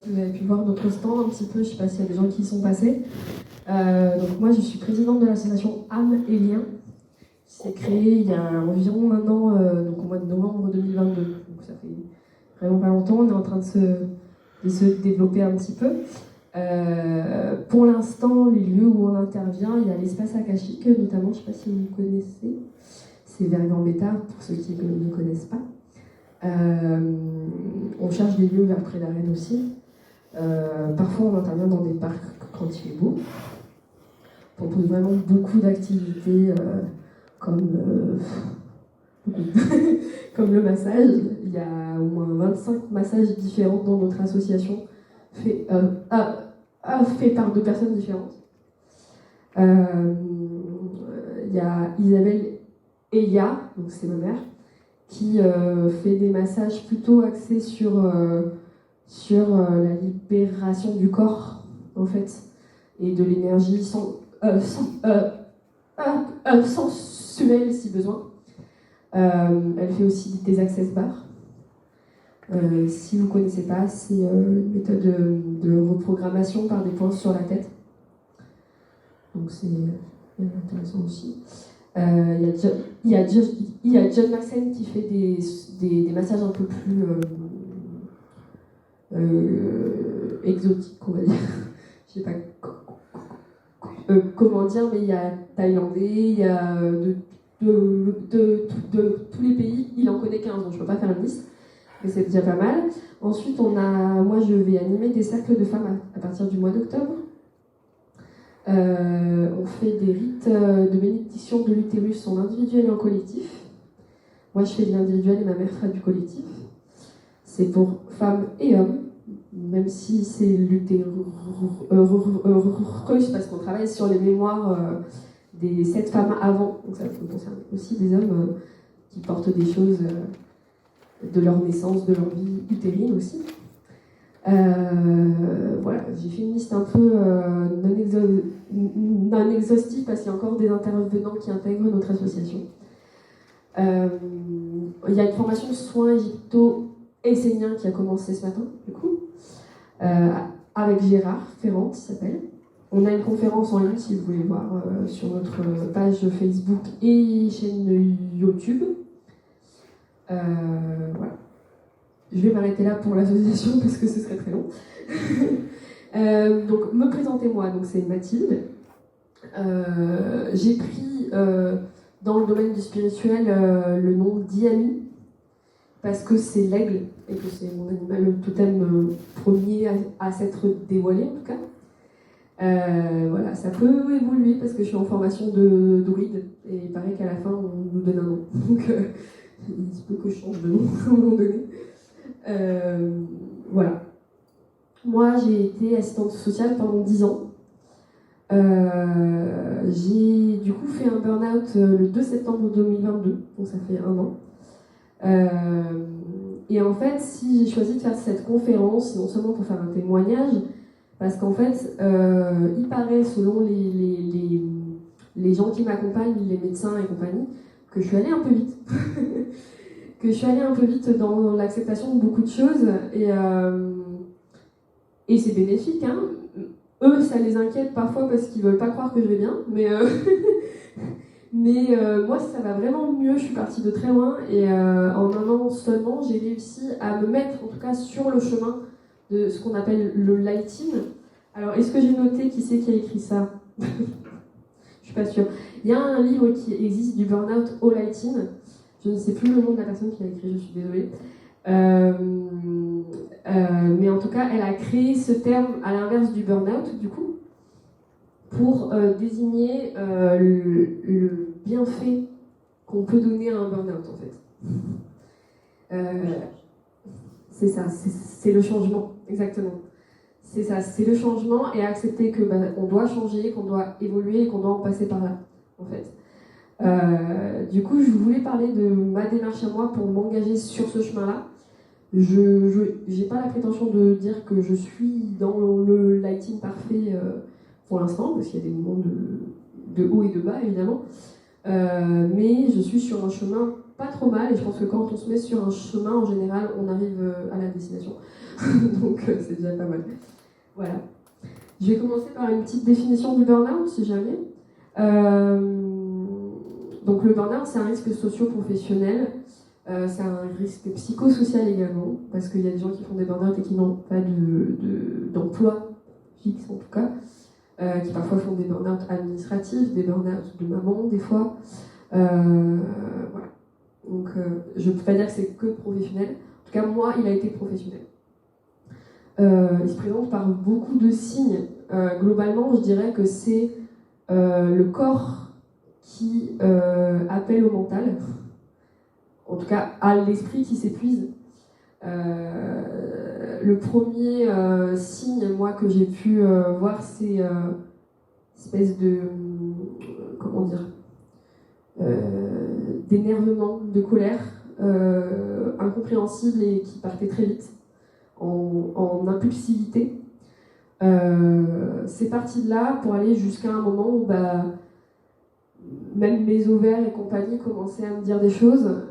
Vous avez pu voir notre stand un petit peu, je ne sais pas s'il y a des gens qui y sont passés. Donc moi je suis présidente de l'association âme et liens, qui s'est créée il y a environ un an, donc au mois de novembre 2022. Donc ça fait vraiment pas longtemps, on est en train de se développer un petit peu. Pour l'instant, les lieux où on intervient, il y a l'espace akashique notamment, je ne sais pas si vous connaissez, c'est vers Gambetta pour ceux qui ne connaissent pas. On cherche des lieux vers près d'Arène aussi. Parfois on intervient dans des parcs quand il est beau. On propose vraiment beaucoup d'activités comme, comme le massage. Il y a au moins 25 massages différents dans notre association, fait par deux personnes différentes. Il y a Isabelle Eya, donc c'est ma mère, qui fait des massages plutôt axés sur la libération du corps, en fait, et de l'énergie sensuelle, si besoin. Elle fait aussi des access bars. Si vous ne connaissez pas, c'est une méthode de reprogrammation par des points sur la tête. Donc c'est intéressant aussi. Il y a John Maxen qui fait des massages un peu plus exotiques, on va dire. Je sais pas comment dire, mais il y a thaïlandais, il y a de tous les pays. Il en connaît 15, donc je ne peux pas faire une liste, mais c'est déjà pas mal. Ensuite, moi je vais animer des cercles de femmes à partir du mois d'octobre. On fait des rites de bénédiction de l'utérus en individuel et en collectif. Moi je fais de l'individuel et ma mère fera du collectif. C'est pour femmes et hommes, même si c'est l'utérus, parce qu'on travaille sur les mémoires des 7 femmes avant, donc ça concerne aussi des hommes qui portent des choses de leur naissance, de leur vie utérine aussi. Voilà, j'ai fait une liste un peu non exhaustive parce qu'il y a encore des intervenants qui intègrent notre association. Il y a une formation de soins égypto-esséniens qui a commencé ce matin, du coup, avec Gérard Ferrand, qui s'appelle. On a une conférence en ligne, si vous voulez voir, sur notre page Facebook et chaîne YouTube. Voilà. Je vais m'arrêter là pour l'association parce que ce serait très long. Donc, me présentez-moi, donc c'est Mathilde. J'ai pris dans le domaine du spirituel le nom d'Iami parce que c'est l'aigle et que c'est mon animal totem premier à s'être dévoilé en tout cas. Voilà, ça peut évoluer parce que je suis en formation de druide et il paraît qu'à la fin on nous donne un nom. Donc il se peut que je change de nom à un moment donné. Voilà. Moi j'ai été assistante sociale pendant 10 ans. J'ai du coup fait un burn-out le 2 septembre 2022, donc ça fait un an. Et en fait, si j'ai choisi de faire cette conférence, non seulement pour faire un témoignage, parce qu'en fait, il paraît, selon les gens qui m'accompagnent, les médecins et compagnie, que je suis allée un peu vite. Que je suis allée un peu vite dans l'acceptation de beaucoup de choses. Et c'est bénéfique, hein. Eux, ça les inquiète parfois parce qu'ils veulent pas croire que je vais bien, mais moi, ça va vraiment mieux. Je suis partie de très loin et en un an seulement, j'ai réussi à me mettre, en tout cas, sur le chemin de ce qu'on appelle le lighting. Alors, est-ce que j'ai noté qui c'est qui a écrit ça? Je suis pas sûre. Il y a un livre qui existe du burn-out au lighting. Je ne sais plus le nom de la personne qui l'a écrit, je suis désolée. Mais en tout cas, elle a créé ce terme à l'inverse du burn-out, du coup, pour désigner le bienfait qu'on peut donner à un burn-out, en fait. C'est ça, c'est le changement, exactement. C'est ça, c'est le changement et accepter que on doit changer, qu'on doit évoluer et qu'on doit en passer par là, en fait. Du coup, je voulais parler de ma démarche à moi pour m'engager sur ce chemin-là. Je n'ai pas la prétention de dire que je suis dans le lighting parfait pour l'instant, parce qu'il y a des moments de haut et de bas, évidemment. Mais je suis sur un chemin pas trop mal, et je pense que quand on se met sur un chemin, en général, on arrive à la destination. Donc c'est déjà pas mal. Voilà. Je vais commencer par une petite définition du burn-out, si jamais. Donc le burn-out, c'est un risque socio-professionnel, c'est un risque psychosocial également, parce qu'il y a des gens qui font des burn-out et qui n'ont pas d'emploi fixe en tout cas, qui parfois font des burn-out administratifs, des burn-out de maman des fois. Voilà. Donc je ne peux pas dire que c'est que professionnel. En tout cas, moi, il a été professionnel. Il se présente par beaucoup de signes. Globalement, je dirais que c'est le corps qui appelle au mental, en tout cas à l'esprit qui s'épuise. Le premier signe, moi, que j'ai pu voir, c'est espèce de, comment dire, d'énervement, de colère incompréhensible et qui partait très vite, en impulsivité. C'est parti de là pour aller jusqu'à un moment où même mes ovaires et compagnie commençaient à me dire des choses.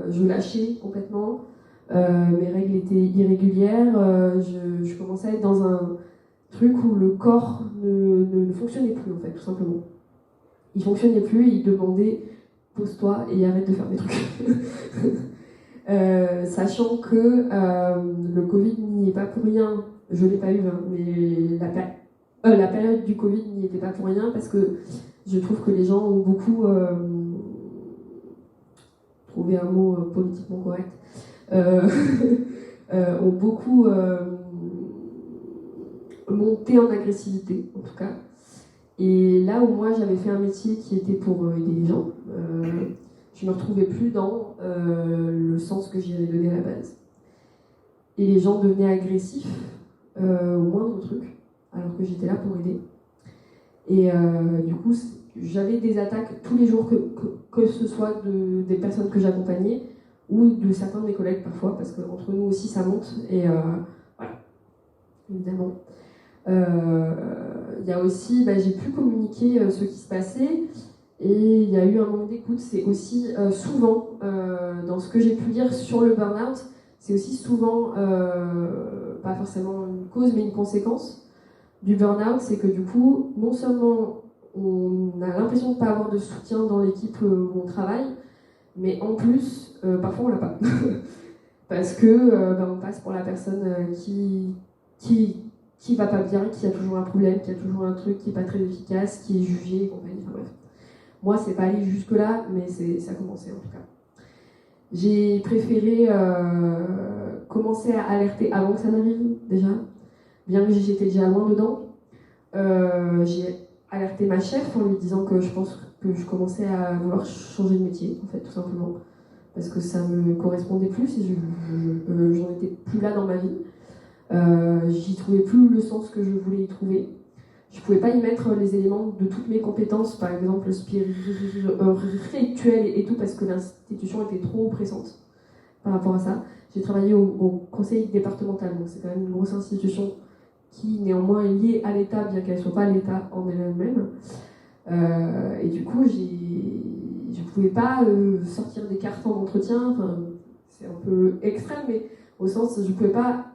Je lâchais complètement. Mes règles étaient irrégulières. Je commençais à être dans un truc où le corps ne fonctionnait plus, en fait, tout simplement. Il fonctionnait plus et il demandait pose-toi et arrête de faire des trucs. Sachant que le Covid n'y est pas pour rien. Je ne l'ai pas eu, hein, mais la période du Covid n'y était pas pour rien parce que je trouve que les gens ont beaucoup trouvé un mot politiquement correct, ont beaucoup monté en agressivité, en tout cas. Et là où moi j'avais fait un métier qui était pour aider les gens, je ne me retrouvais plus dans le sens que j'y avais donné à la base. Et les gens devenaient agressifs au moindre truc, alors que j'étais là pour aider. Et du coup, j'avais des attaques tous les jours, que ce soit des personnes que j'accompagnais ou de certains de mes collègues parfois, parce qu'entre nous aussi ça monte. Et voilà, évidemment. Il y a aussi, j'ai pu communiquer ce qui se passait. Et il y a eu un manque d'écoute. C'est aussi souvent, dans ce que j'ai pu lire sur le burn-out, c'est aussi souvent, pas forcément une cause, mais une conséquence du burn-out, c'est que du coup, non seulement on a l'impression de ne pas avoir de soutien dans l'équipe où on travaille, mais en plus, parfois on l'a pas. Parce que on passe pour la personne qui va pas bien, qui a toujours un problème, qui a toujours un truc qui est pas très efficace, qui est jugé, et compagnie. Enfin bref. Moi, c'est pas allé jusque-là, mais ça a commencé en tout cas. J'ai préféré commencer à alerter avant que ça n'arrive, déjà. Bien que j'étais déjà loin dedans. J'ai alerté ma chef en lui disant que je pense que je commençais à vouloir changer de métier, en fait, tout simplement. Parce que ça me correspondait plus et j'en étais plus là dans ma vie. J'y trouvais plus le sens que je voulais y trouver. Je pouvais pas y mettre les éléments de toutes mes compétences, par exemple spirituelles et tout, parce que l'institution était trop oppressante par rapport à ça. J'ai travaillé au conseil départemental, donc c'est quand même une grosse institution qui néanmoins est liée à l'État, bien qu'elle ne soit pas l'État en elle-même. Et du coup, je ne pouvais pas sortir des cartes en entretien, enfin, c'est un peu extrême, mais au sens, je ne pouvais pas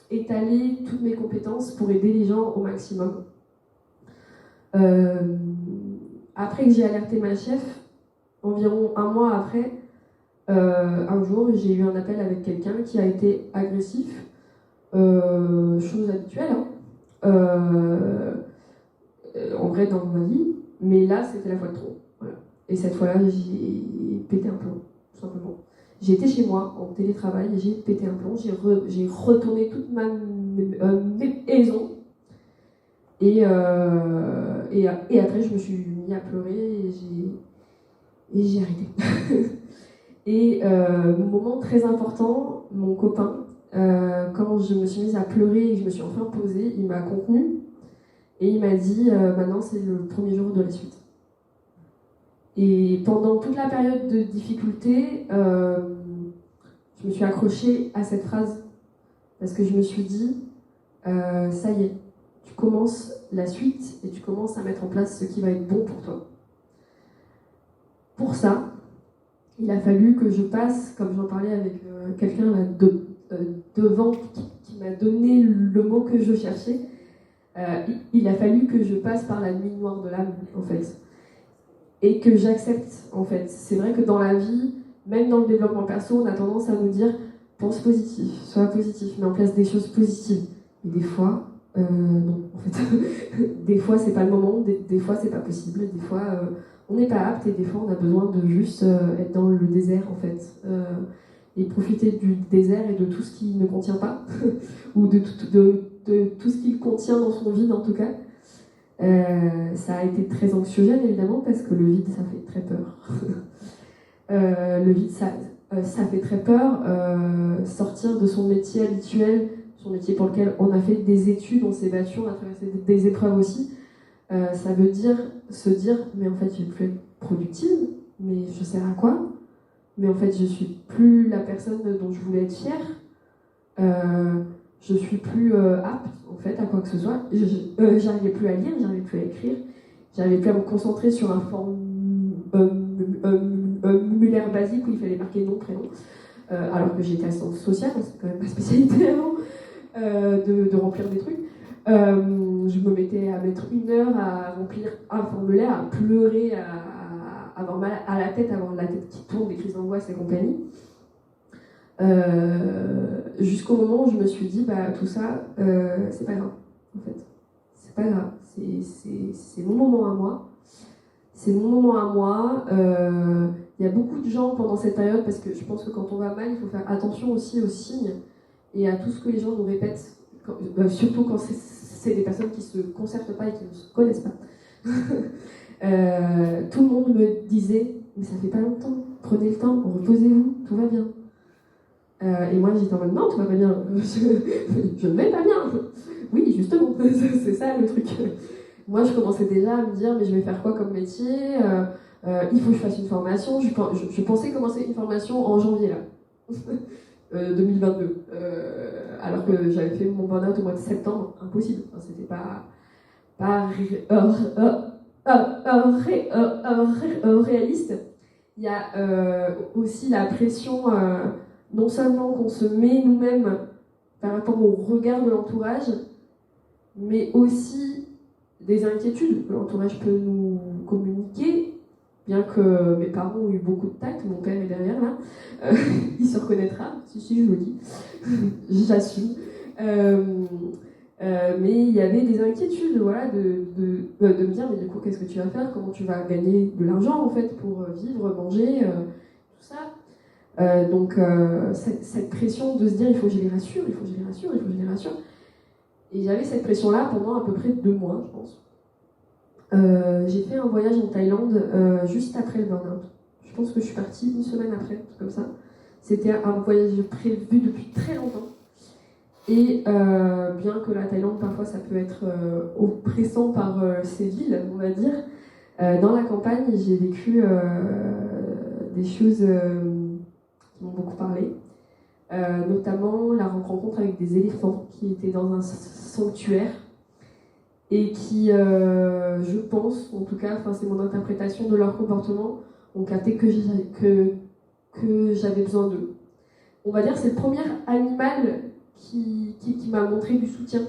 étaler toutes mes compétences pour aider les gens au maximum. Après que j'ai alerté ma chef, environ un mois après, un jour, j'ai eu un appel avec quelqu'un qui a été agressif. Chose habituelle, hein. En vrai dans ma vie, mais là c'était la fois de trop. Voilà. Et cette fois-là, j'ai pété un plomb, tout simplement. J'étais chez moi en télétravail et j'ai pété un plomb. J'ai retourné toute ma maison et après je me suis mis à pleurer et j'ai arrêté. Et moment très important, mon copain, quand je me suis mise à pleurer et que je me suis enfin posée, il m'a contenue et il m'a dit maintenant c'est le premier jour de la suite. Et pendant toute la période de difficulté, je me suis accrochée à cette phrase parce que je me suis dit ça y est, tu commences la suite et tu commences à mettre en place ce qui va être bon pour toi. Pour ça, il a fallu que je passe, comme j'en parlais avec quelqu'un là, devant qui m'a donné le mot que je cherchais, il a fallu que je passe par la nuit noire de l'âme, en fait. Et que j'accepte, en fait. C'est vrai que dans la vie, même dans le développement perso, on a tendance à nous dire pense positif, sois positif, mets en place des choses positives. Et des fois, non, en fait. Des fois, c'est pas le moment, des fois, c'est pas possible, des fois, on n'est pas apte, et des fois, on a besoin de juste être dans le désert, en fait. Et profiter du désert et de tout ce qui ne contient pas, ou de tout ce qu'il contient dans son vide, en tout cas. Ça a été très anxiogène, évidemment, parce que le vide, ça fait très peur. Le vide, ça fait très peur. Sortir de son métier habituel, son métier pour lequel on a fait des études, on s'est battu, on a traversé des épreuves aussi, ça veut dire se dire, mais en fait, je vais plus être productive, mais je sers à quoi? Mais en fait, je suis plus la personne dont je voulais être fière. Je suis plus apte, en fait, à quoi que ce soit. J'arrivais plus à lire, j'arrivais plus à écrire, j'arrivais plus à me concentrer sur un formulaire basique où il fallait marquer nom, prénom, alors que j'étais assistante sociale, c'est quand même ma spécialité avant, de remplir des trucs. Je me mettais à mettre 1 heure à remplir un formulaire, à pleurer, à avoir mal à la tête, avoir la tête qui tourne, des crises d'angoisse et compagnie. Jusqu'au moment où je me suis dit, bah tout ça, c'est pas grave, en fait. C'est pas grave, c'est mon moment à moi. C'est mon moment à moi. Il y a beaucoup de gens pendant cette période, parce que je pense que quand on va mal, il faut faire attention aussi aux signes et à tout ce que les gens nous répètent, surtout quand c'est des personnes qui se concertent pas et qui ne se connaissent pas. Tout le monde me disait, mais ça fait pas longtemps, prenez le temps, reposez-vous, tout va bien. Et moi j'étais en mode non, tout va pas bien, je ne vais pas bien. Oui, justement, c'est ça le truc. Moi je commençais déjà à me dire, mais je vais faire quoi comme métier, il faut que je fasse une formation. Je pensais commencer une formation en janvier là, 2022, alors que j'avais fait mon burn-out au mois de septembre, impossible. Enfin, c'était pas réaliste. Il y a aussi la pression, non seulement qu'on se met nous-mêmes par rapport au regard de l'entourage, mais aussi des inquiétudes que l'entourage peut nous communiquer, bien que mes parents ont eu beaucoup de tact, mon père est derrière là, il se reconnaîtra, si je le dis, j'assume. Mais il y avait des inquiétudes, voilà, de me dire, mais du coup, qu'est-ce que tu vas faire? Comment tu vas gagner de l'argent, en fait, pour vivre, manger, tout ça. Donc, cette pression de se dire, il faut que je les rassure, il faut que je les rassure, il faut que je les rassure. Et j'avais cette pression-là pendant à peu près 2 mois, je pense. J'ai fait un voyage en Thaïlande juste après le burn-out. Je pense que je suis partie 1 semaine après, comme ça. C'était un voyage prévu depuis très longtemps. Et bien que la Thaïlande, parfois, ça peut être oppressant par ses villes, on va dire, dans la campagne, j'ai vécu des choses qui m'ont beaucoup parlé. Notamment la rencontre avec des éléphants qui étaient dans un sanctuaire et qui, je pense, en tout cas, c'est mon interprétation de leur comportement, ont capté que j'avais besoin d'eux. On va dire que c'est le premier animal qui m'a montré du soutien.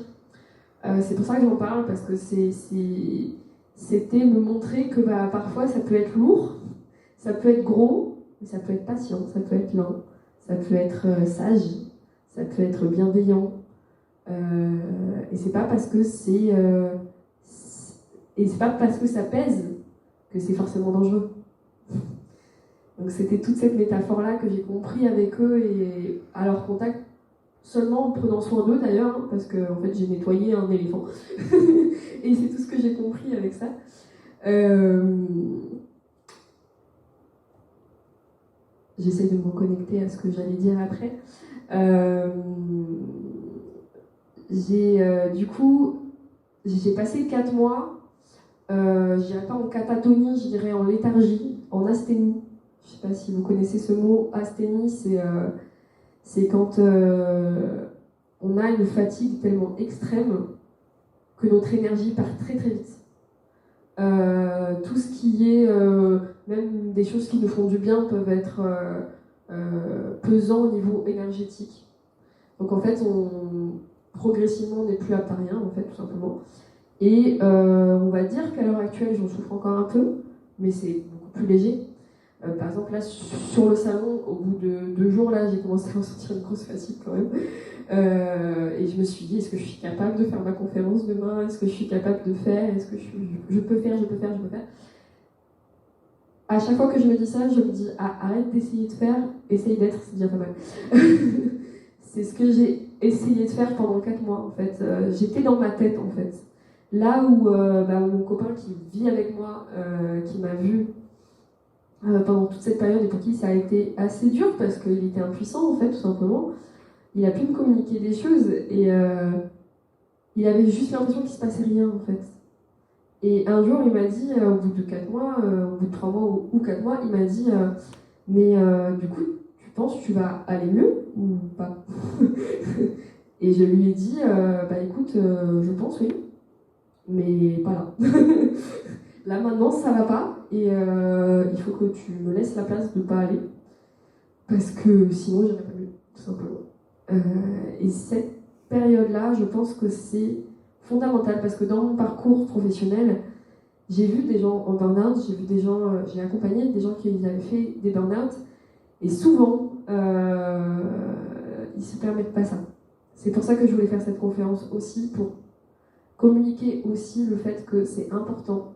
C'est pour ça que j'en parle, parce que c'était me montrer que parfois ça peut être lourd, ça peut être gros, mais ça peut être patient, ça peut être lent, ça peut être sage, ça peut être bienveillant. Et c'est pas parce que c'est pas parce que ça pèse que c'est forcément dangereux. Donc c'était toute cette métaphore-là que j'ai compris avec eux et à leur contact, seulement en prenant soin d'eux d'ailleurs, hein, parce que en fait j'ai nettoyé un éléphant. Et c'est tout ce que j'ai compris avec ça. J'essaie de me reconnecter à ce que j'allais dire après. Du coup, j'ai passé 4 mois, je dirais pas en catatonie, je dirais en léthargie, en asthénie. Je sais pas si vous connaissez ce mot, asthénie, c'est quand on a une fatigue tellement extrême que notre énergie part très très vite. Tout ce qui est même des choses qui nous font du bien peuvent être pesants au niveau énergétique. Donc en fait, progressivement, on n'est plus apte à rien, en fait, tout simplement. Et on va dire qu'à l'heure actuelle, j'en souffre encore un peu, mais c'est beaucoup plus léger. Par exemple, là, sur le salon, au bout de 2 jours, là, j'ai commencé à ressentir une grosse fatigue quand même. Et je me suis dit, est-ce que je suis capable de faire ma conférence demain? Est-ce que je suis capable de faire? Est-ce que je peux faire? À chaque fois que je me dis ça, je me dis, arrête d'essayer de faire, essaye d'être, c'est déjà pas mal. C'est ce que j'ai essayé de faire pendant 4 mois, en fait. J'étais dans ma tête, en fait. Là où mon copain qui vit avec moi, qui m'a vu pendant toute cette période et pour qui ça a été assez dur parce qu'il était impuissant, en fait, tout simplement, il a pu me communiquer des choses et il avait juste l'impression qu'il se passait rien, en fait. Et un jour, il m'a dit, au bout de 4 mois, au bout de 3 mois ou 4 mois, il m'a dit mais du coup, tu penses que tu vas aller mieux ou pas? Et je lui ai dit écoute, je pense oui, mais pas là. Là maintenant, ça va pas et il faut que tu me laisses la place de pas aller parce que sinon, j'irai pas mieux, tout simplement. Et cette période-là, je pense que c'est fondamental parce que dans mon parcours professionnel, j'ai vu des gens en burn-out, j'ai accompagné des gens qui avaient fait des burn-out et souvent, ils se permettent pas ça. C'est pour ça que je voulais faire cette conférence aussi, pour communiquer aussi le fait que c'est important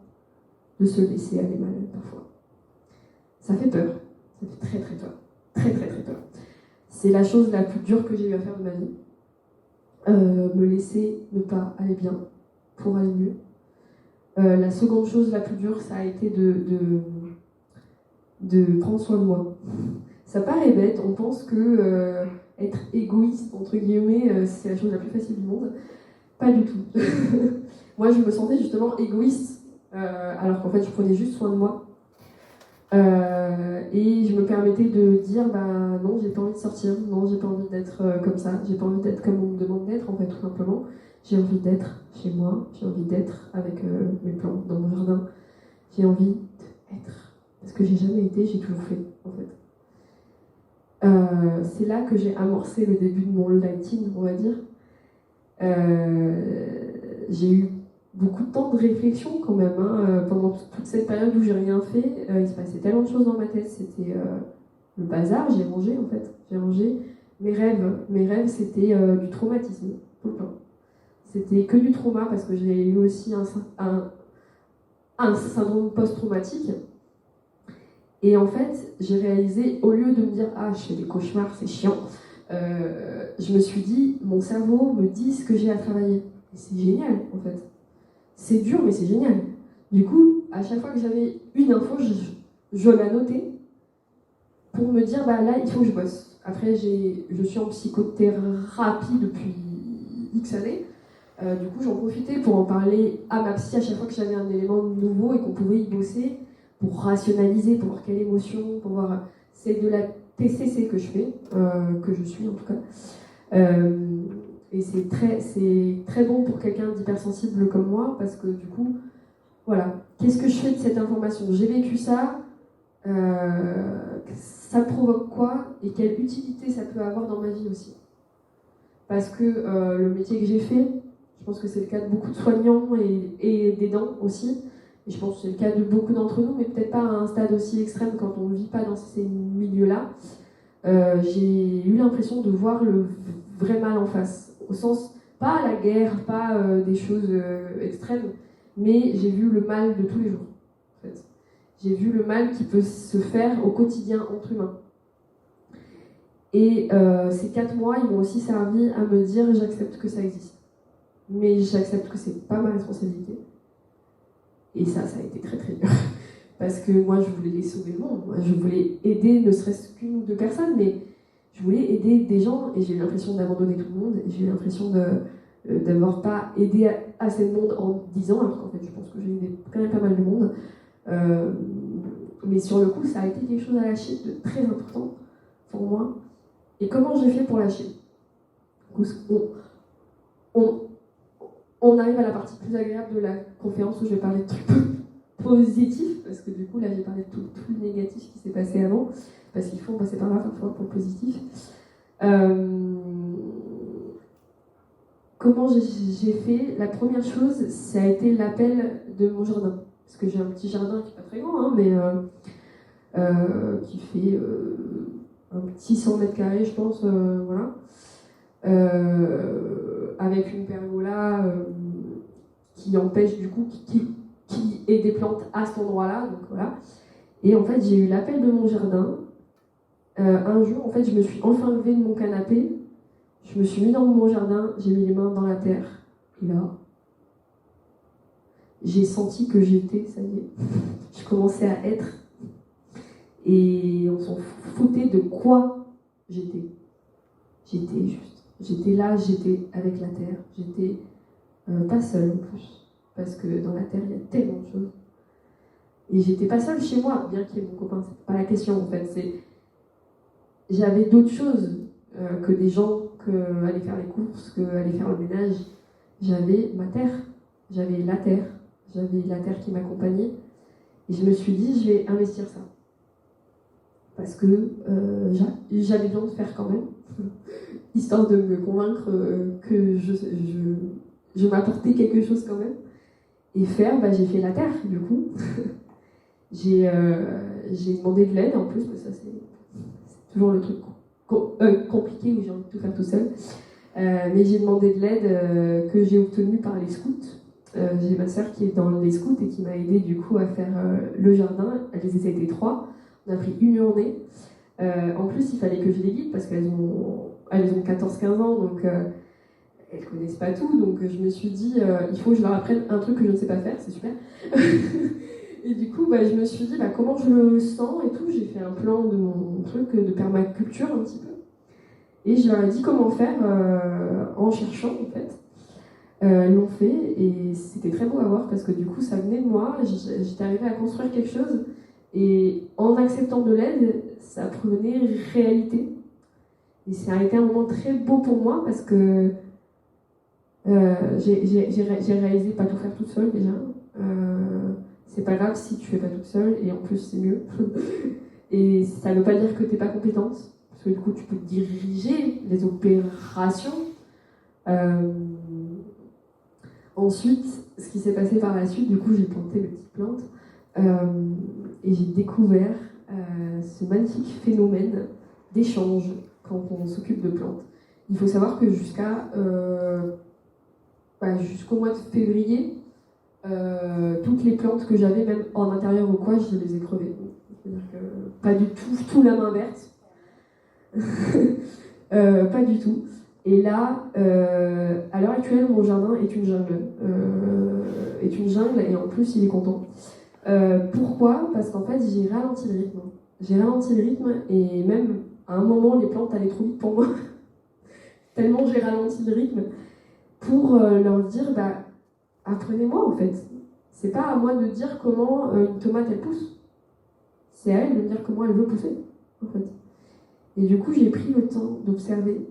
de se laisser aller mal parfois. Ça fait peur, ça fait très très peur, très très très peur. C'est la chose la plus dure que j'ai eu à faire de ma vie. Me laisser ne pas aller bien pour aller mieux. La seconde chose la plus dure, ça a été de prendre soin de moi. Ça paraît bête, on pense que être égoïste, entre guillemets, c'est la chose la plus facile du monde. Pas du tout. Moi, je me sentais justement égoïste, alors qu'en fait, je prenais juste soin de moi. Et je me permettais de dire, non, j'ai pas envie de sortir, non, j'ai pas envie d'être comme ça, j'ai pas envie d'être comme on me demande d'être, en fait, tout simplement. J'ai envie d'être chez moi, j'ai envie d'être avec mes plantes dans mon jardin. J'ai envie d'être. Parce que j'ai jamais été, j'ai toujours fait, en fait. C'est là que j'ai amorcé le début de mon lighting, on va dire. J'ai eu beaucoup de temps de réflexion quand même, pendant toute cette période où j'ai rien fait. Il se passait tellement de choses dans ma tête, c'était le bazar, j'ai rangé en fait. J'ai rangé mes rêves c'était du traumatisme, tout le temps. C'était que du trauma parce que j'ai eu aussi un syndrome post-traumatique. Et en fait, j'ai réalisé, au lieu de me dire « Ah, je fais des cauchemars, c'est chiant », je me suis dit « Mon cerveau me dit ce que j'ai à travailler ». Et c'est génial, en fait. C'est dur, mais c'est génial. Du coup, à chaque fois que j'avais une info, je la notais pour me dire « Là, il faut que je bosse ». Après, je suis en psychothérapie depuis X années. Du coup, j'en profitais pour en parler à ma psy à chaque fois que j'avais un élément nouveau et qu'on pouvait y bosser, pour rationaliser, pour voir quelle émotion, pour voir... C'est de la TCC que je fais, que je suis en tout cas. Et c'est très bon pour quelqu'un d'hypersensible comme moi, parce que du coup, voilà, qu'est-ce que je fais de cette information? J'ai vécu ça, ça provoque quoi? Et quelle utilité ça peut avoir dans ma vie aussi? Parce que le métier que j'ai fait, je pense que c'est le cas de beaucoup de soignants et d'aidants aussi. Et je pense que c'est le cas de beaucoup d'entre nous, mais peut-être pas à un stade aussi extrême quand on ne vit pas dans ces milieux-là. J'ai eu l'impression de voir le vrai mal en face. Au sens, pas la guerre, pas des choses extrêmes, mais j'ai vu le mal de tous les jours. En fait. J'ai vu le mal qui peut se faire au quotidien entre humains. Et ces 4 mois, ils m'ont aussi servi à me dire j'accepte que ça existe. Mais j'accepte que c'est pas ma responsabilité. Et ça a été très très dur. Parce que moi, je voulais les sauver le monde. Moi, je voulais aider ne serait-ce qu'une ou deux personnes, mais je voulais aider des gens et j'ai eu l'impression d'abandonner tout le monde. Et j'ai eu l'impression d'avoir pas aidé assez de monde en 10 ans, alors qu'en fait, je pense que j'ai aidé quand même pas mal de monde. Mais sur le coup, ça a été quelque chose à lâcher de très important pour moi. Et comment j'ai fait pour lâcher? On arrive à la partie plus agréable de la conférence où je vais parler de trucs positif, parce que du coup, là, j'ai parlé de tout le négatif qui s'est passé avant, parce qu'il faut passer par là parfois pour le positif. Comment j'ai fait? La première chose, ça a été l'appel de mon jardin. Parce que j'ai un petit jardin qui n'est pas très grand, hein, mais qui fait un petit 100 mètres carrés, je pense, voilà. Avec une pergola qui empêche du coup qui ait des plantes à cet endroit-là, donc voilà. Et en fait, j'ai eu l'appel de mon jardin. Un jour, en fait, je me suis enfin levée de mon canapé, je me suis mis dans mon jardin, j'ai mis les mains dans la terre, et là, j'ai senti que j'étais, ça y est, je commençais à être, et on s'en foutait de quoi j'étais. J'étais juste, j'étais là, j'étais avec la terre, j'étais pas seule en plus, parce que dans la terre, il y a tellement de choses. Et j'étais pas seule chez moi, bien qu'il y ait mon copain, c'est pas la question en fait, j'avais d'autres choses que des gens, que aller faire les courses, que aller faire le ménage. J'avais ma terre, j'avais la terre qui m'accompagnait. Et je me suis dit, je vais investir ça. Parce que j'avais besoin de faire quand même, histoire de me convaincre que je m'apportais quelque chose quand même. Et faire, j'ai fait la terre, du coup. J'ai demandé de l'aide en plus, parce que ça c'est toujours le truc compliqué où j'ai envie de tout faire tout seul. Mais j'ai demandé de l'aide que j'ai obtenue par les scouts. J'ai ma sœur qui est dans les scouts et qui m'a aidée du coup à faire le jardin. Elles étaient 3. On a pris une journée. En plus, il fallait que je les guide parce qu'elles ont 14-15 ans, donc elles connaissent pas tout. Donc je me suis dit, il faut que je leur apprenne un truc que je ne sais pas faire, c'est super. Et du coup, je me suis dit, comment je le sens et tout. J'ai fait un plan de mon truc de permaculture un petit peu. Et je leur ai dit comment faire en cherchant, en fait. Elles l'ont fait et c'était très beau à voir parce que du coup, ça venait de moi. J'étais arrivée à construire quelque chose et en acceptant de l'aide, ça prenait réalité. Et ça a été un moment très beau pour moi parce que j'ai réalisé pas tout faire toute seule déjà. C'est pas grave si tu fais pas toute seule et en plus c'est mieux. Et ça veut pas dire que t'es pas compétente parce que du coup tu peux diriger les opérations. Ensuite, ce qui s'est passé par la suite, du coup j'ai planté mes petites plantes et j'ai découvert ce magnifique phénomène d'échange quand on s'occupe de plantes. Il faut savoir que jusqu'au mois de février, toutes les plantes que j'avais, même en intérieur ou quoi, je les ai crevées. C'est-à-dire que pas du tout la main verte. Pas du tout. Et là, à l'heure actuelle, mon jardin est une jungle. Et en plus, il est content. Pourquoi ? Parce qu'en fait, j'ai ralenti le rythme. J'ai ralenti le rythme et même à un moment, les plantes allaient trop vite pour moi. Tellement j'ai ralenti le rythme pour leur dire, apprenez-moi en fait. C'est pas à moi de dire comment une tomate elle pousse. C'est à elle de me dire comment elle veut pousser, en fait. Et du coup, j'ai pris le temps d'observer.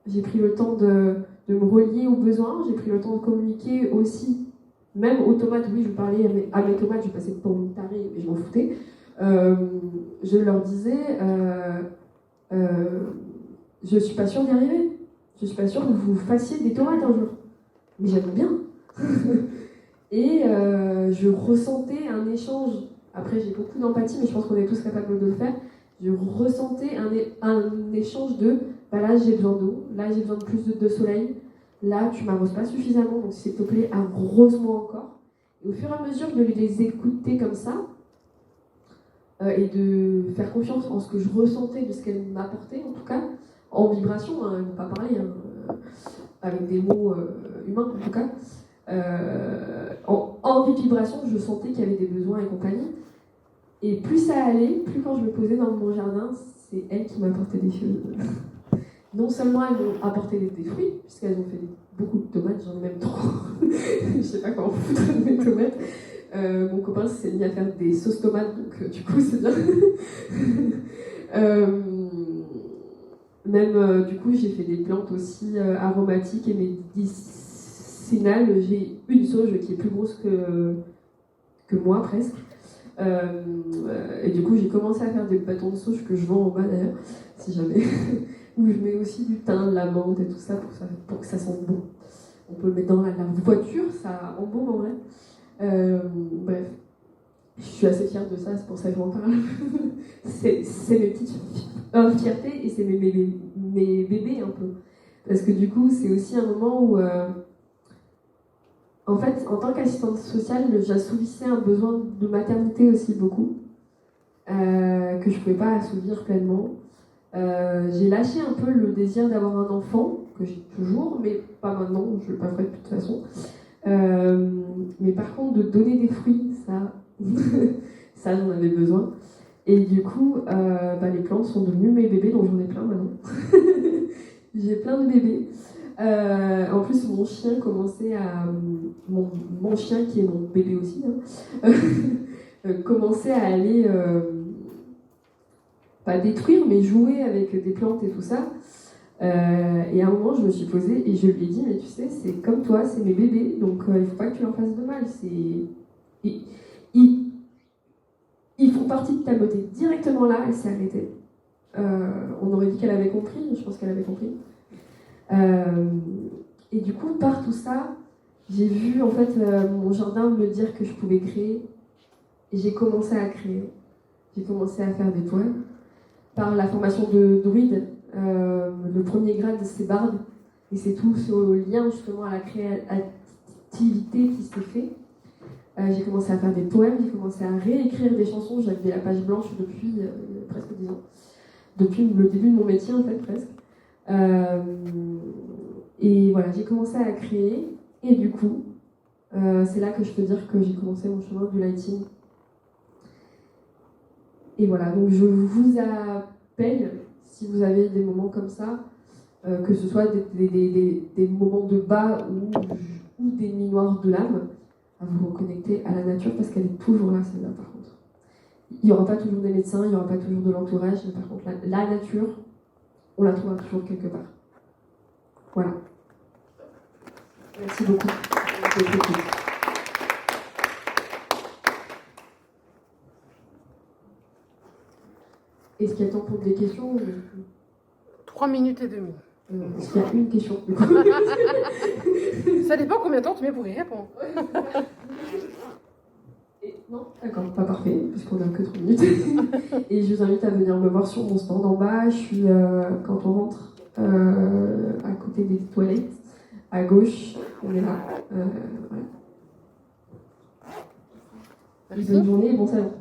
J'ai pris le temps de me relier aux besoins. J'ai pris le temps de communiquer aussi. Même aux tomates, oui, je parlais à mes tomates, je passais pour une tarée, mais je m'en foutais. Je leur disais, je suis pas sûre d'y arriver. Je suis pas sûre que vous fassiez des tomates un jour. Mais j'aime bien. Et je ressentais un échange. Après, j'ai beaucoup d'empathie, mais je pense qu'on est tous capables de le faire. Je ressentais un échange de là j'ai besoin d'eau, là j'ai besoin de plus de soleil, là tu m'arroses pas suffisamment, donc s'il te plaît, arrose-moi encore. Et au fur et à mesure de les écouter comme ça, et de faire confiance en ce que je ressentais, de ce qu'elles m'apportaient en tout cas, en vibration, elles n'ont pas parlé, avec des mots humains en tout cas, en vibration, je sentais qu'il y avait des besoins et compagnie. Et plus ça allait, plus quand je me posais dans mon jardin, c'est elles qui m'apportaient des choses. Non seulement elles m'ont apporté des fruits, puisqu'elles ont fait beaucoup de tomates, j'en ai même trop. Je sais pas comment foutre de mes tomates. Mon copain s'est mis à faire des sauces tomates, donc du coup c'est bien. Même du coup j'ai fait des plantes aussi aromatiques et médicinales. J'ai une sauge qui est plus grosse que que moi presque. Et du coup, j'ai commencé à faire des bâtons de sauge que je vends en bas d'ailleurs, si jamais. Où je mets aussi du thym, de la menthe et tout ça pour que ça sente bon. On peut le mettre dans la voiture, ça embaume en vrai. Bref, je suis assez fière de ça, c'est pour ça que j'en parle. c'est mes petites fiertés et c'est mes bébés un peu. Parce que du coup, c'est aussi un moment où, en fait, en tant qu'assistante sociale, j'assouvissais un besoin de maternité aussi beaucoup, que je ne pouvais pas assouvir pleinement. J'ai lâché un peu le désir d'avoir un enfant, que j'ai toujours, mais pas maintenant, je ne le ferai de toute façon. Mais par contre, de donner des fruits, ça, ça j'en avais besoin. Et du coup, les plantes sont devenues mes bébés, donc j'en ai plein maintenant. J'ai plein de bébés. En plus, mon chien commençait à... Mon chien, qui est mon bébé aussi, hein, commençait à aller... pas détruire, mais jouer avec des plantes et tout ça. Et à un moment, je me suis posée et je lui ai dit, mais tu sais, c'est comme toi, c'est mes bébés, donc il ne faut pas que tu leur fasses de mal. Ils font partie de ta beauté. Directement là, elle s'est arrêtée. On aurait dit qu'elle avait compris, je pense qu'elle avait compris. Et du coup, par tout ça, j'ai vu en fait mon jardin me dire que je pouvais créer. Et j'ai commencé à créer. J'ai commencé à faire des poèmes. Par la formation de druide, le premier grade, c'est barde. Et c'est tout ce lien justement à la créativité qui s'est fait. J'ai commencé à faire des poèmes, j'ai commencé à réécrire des chansons. J'avais la page blanche depuis presque 10 ans. Depuis le début de mon métier, en fait, presque. Et voilà, j'ai commencé à créer. Et du coup, c'est là que je peux dire que j'ai commencé mon chemin du lighting. Et voilà, donc je vous appelle, si vous avez des moments comme ça, que ce soit des moments de bas ou des nuits noires de l'âme, à vous reconnecter à la nature, parce qu'elle est toujours là, celle-là, par contre. Il n'y aura pas toujours des médecins, il n'y aura pas toujours de l'entourage, mais par contre, la nature, on la trouvera toujours quelque part. Voilà. Merci beaucoup. Est-ce qu'il y a temps pour des questions? 3 minutes et demie. Est-ce qu'il y a une question? Ça dépend combien de temps tu mets pour y répondre. Non, d'accord, pas parfait, puisqu'on n'a que 3 minutes. Et je vous invite à venir me voir sur mon stand en bas. Je suis, quand on rentre, à côté des toilettes, à gauche, on est là. Voilà. Merci. Bonne journée et bon salon.